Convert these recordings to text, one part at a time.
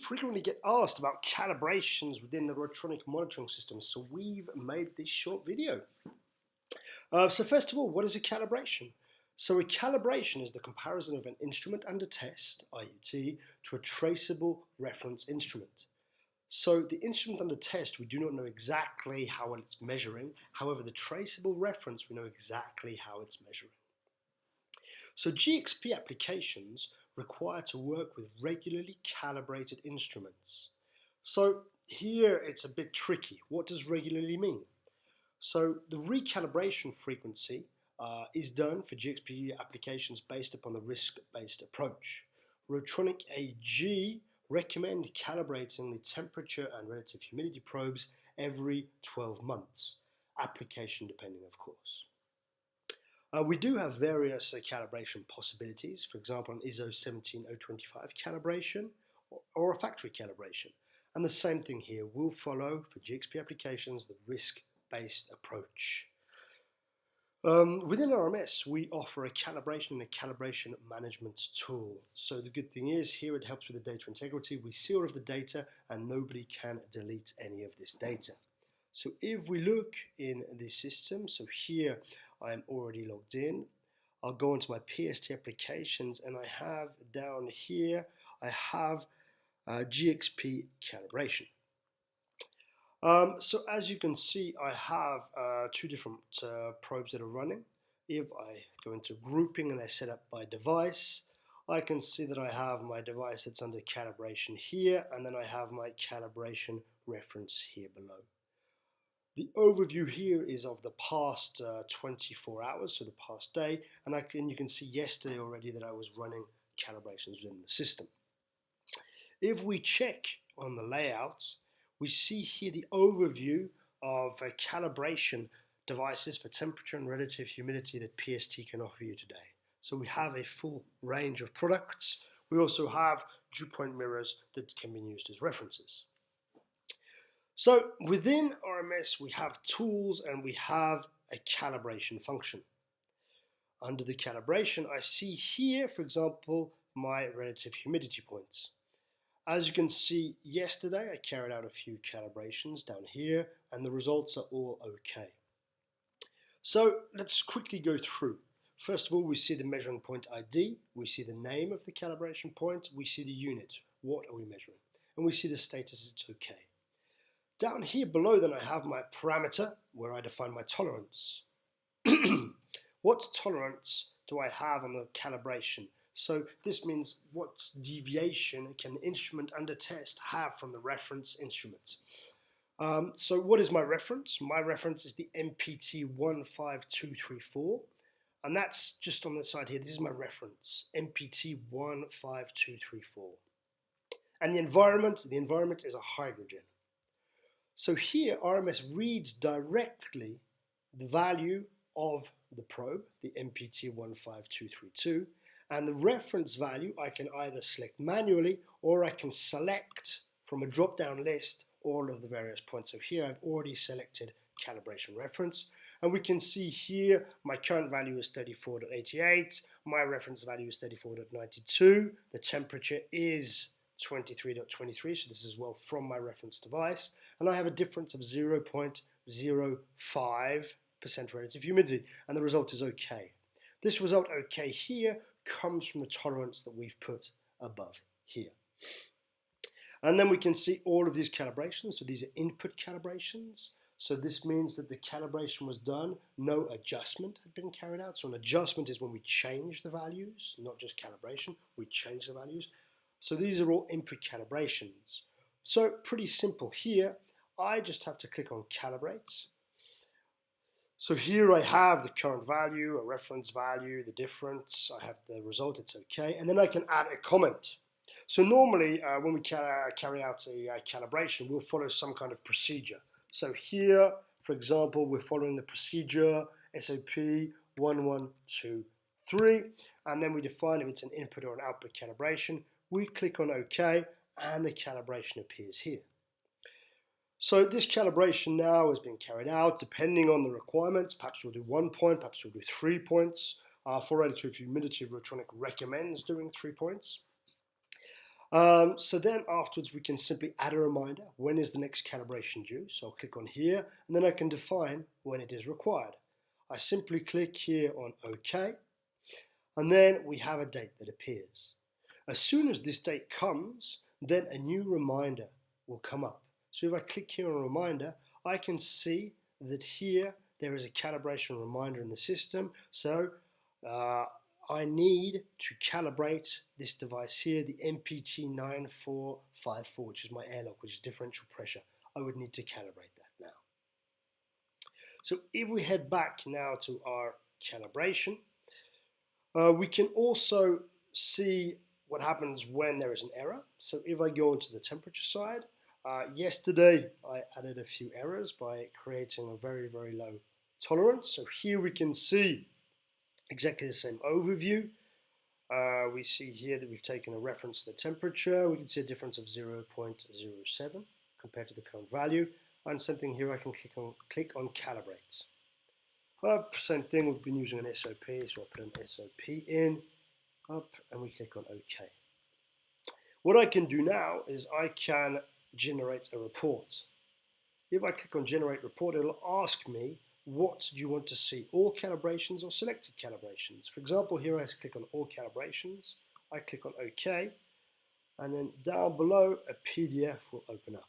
frequently get asked about calibrations within the Rotronic Monitoring System, so we've made this short video. So first of all, what is a calibration? So a calibration is the comparison of an instrument under test, IUT, to a traceable reference instrument. So the instrument under test, we do not know exactly how it's measuring. However, the traceable reference, we know exactly how it's measuring. So GXP applications require to work with regularly calibrated instruments. So here it's a bit tricky. What does regularly mean? So the recalibration frequency is done for GXP applications based upon the risk-based approach. Rotronic AG recommend calibrating the temperature and relative humidity probes every 12 months, application depending, of course. We do have various calibration possibilities, for example, an ISO 17025 calibration or a factory calibration. And the same thing here will follow for GXP applications, the risk-based approach. Within RMS, we offer a calibration and a calibration management tool. So the good thing is here it helps with the data integrity. We see all of the data and nobody can delete any of this data. So if we look in the system, so here I'm already logged in. I'll go into my PST applications and I have down here, I have GXP calibration. So as you can see, I have two different probes that are running. If I go into grouping and I set up by device, I can see that I have my device that's under calibration here, and then I have my calibration reference here below. The overview here is of the past 24 hours, so the past day, and you can see yesterday already that I was running calibrations within the system. If we check on the layout, we see here the overview of calibration devices for temperature and relative humidity that PST can offer you today. So we have a full range of products. We also have dew point mirrors that can be used as references. So within RMS, we have tools and we have a calibration function. Under the calibration, I see here, for example, my relative humidity points. As you can see, yesterday I carried out a few calibrations down here and the results are all okay. So let's quickly go through. First of all, we see the measuring point ID, we see the name of the calibration point, we see the unit, what are we measuring, and we see the status, it's okay. Down here below then I have my parameter where I define my tolerance. What tolerance do I have on the calibration? So this means what deviation can the instrument under test have from the reference instrument. So what is my reference? My reference is the MPT 15234, and that's just on the side here. This is my reference, MPT 15234. And the environment is a hydrogen. So here RMS reads directly the value of the probe, the MPT 15232, and the reference value I can either select manually or I can select from a drop-down list all of the various points. So here I've already selected calibration reference, and we can see here my current value is 34.88, my reference value is 34.92, the temperature is 23.23, so this is well from my reference device, and I have a difference of 0.05% relative humidity, and the result is okay. This result okay here comes from the tolerance that we've put above here. And then we can see all of these calibrations. So these are input calibrations. So this means that the calibration was done, no adjustment had been carried out. So an adjustment is when we change the values, not just calibration, we change the values. So these are all input calibrations. So pretty simple here. I just have to click on calibrate. So here I have the current value, a reference value, the difference, I have the result, it's okay, and then I can add a comment. So normally when we carry out a calibration, we'll follow some kind of procedure. So here, for example, we're following the procedure SOP 1123, and then we define if it's an input or an output calibration. We click on OK, and the calibration appears here. So this calibration now is being carried out depending on the requirements. Perhaps we'll do 1 point, perhaps we'll do 3 points. For relative humidity, Rotronic recommends doing 3 points. So then afterwards we can simply add a reminder, when is the next calibration due? So I'll click on here and then I can define when it is required. I simply click here on OK and then we have a date that appears. As soon as this date comes, then a new reminder will come up. So if I click here on reminder, I can see that here there is a calibration reminder in the system. So I need to calibrate this device here, the MPT9454, which is my airlock, which is differential pressure. I would need to calibrate that now. So if we head back now to our calibration, we can also see what happens when there is an error. So if I go into the temperature side, yesterday I added a few errors by creating a very, very low tolerance. So here we can see exactly the same overview. We see here that we've taken a reference to the temperature. We can see a difference of 0.07 compared to the current value. And same thing here, I can click on calibrate. Same thing, we've been using an SOP, so I'll put an SOP in, up, and we click on OK. What I can do now is I can generate a report. If I click on generate report, it'll ask me, what do you want to see, all calibrations or selected calibrations? For example, here I click on all calibrations, I click on OK, and then down below a PDF will open up.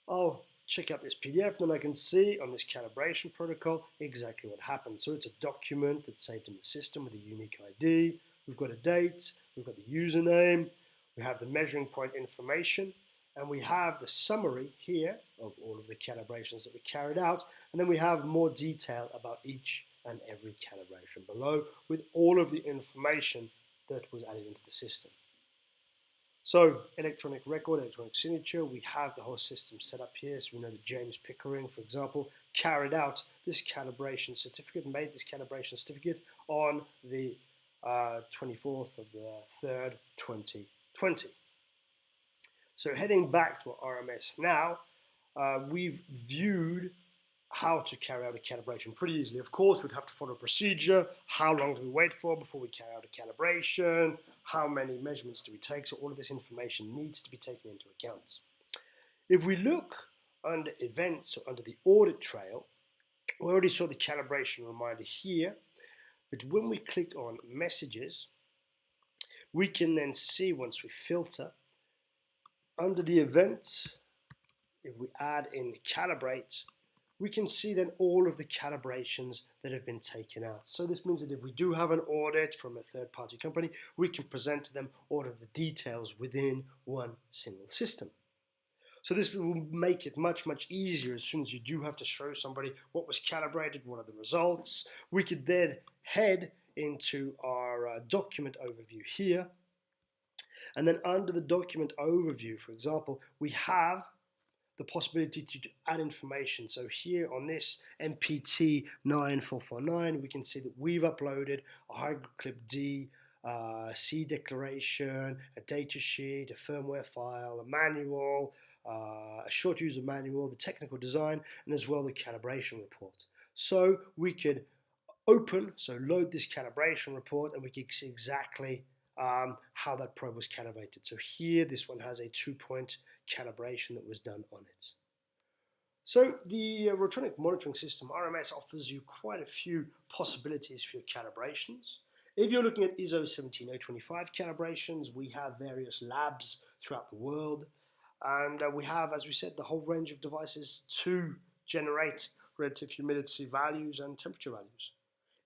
I'll check out this PDF, then I can see on this calibration protocol exactly what happened. So it's a document that's saved in the system with a unique ID. We've got a date, we've got the username, we have the measuring point information, and we have the summary here of all of the calibrations that we carried out, and then we have more detail about each and every calibration below with all of the information that was added into the system. So electronic record, electronic signature, we have the whole system set up here. So we know that James Pickering, for example, carried out this calibration certificate, made this calibration certificate on the 24th of the 3rd, 2020. So heading back to our RMS now, we've viewed how to carry out a calibration pretty easily. Of course, we'd have to follow a procedure. How long do we wait for before we carry out a calibration? How many measurements do we take? So all of this information needs to be taken into account. If we look under events or under the audit trail, we already saw the calibration reminder here, but when we click on messages, we can then see, once we filter, under the event, if we add in calibrate, we can see then all of the calibrations that have been taken out. So this means that if we do have an audit from a third-party company, we can present to them all of the details within one single system. So this will make it much, much easier as soon as you do have to show somebody what was calibrated, what are the results. We could then head into our document overview here. And then under the document overview, for example, we have the possibility to add information. So here on this MPT9449, we can see that we've uploaded a Hygroclip D C declaration, a data sheet, a firmware file, a manual, a short user manual, the technical design, and as well the calibration report. So we could load this calibration report, and we can see exactly how that probe was calibrated. So here, this one has a 2-point calibration that was done on it. So the Rotronic Monitoring System, RMS, offers you quite a few possibilities for your calibrations. If you're looking at ISO 17025 calibrations, we have various labs throughout the world, and we have, as we said, the whole range of devices to generate relative humidity values and temperature values.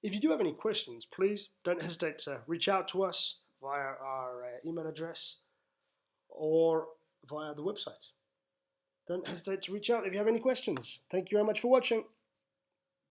If you do have any questions, please don't hesitate to reach out to us via our email address or via the website. Don't hesitate to reach out if you have any questions. Thank you very much for watching.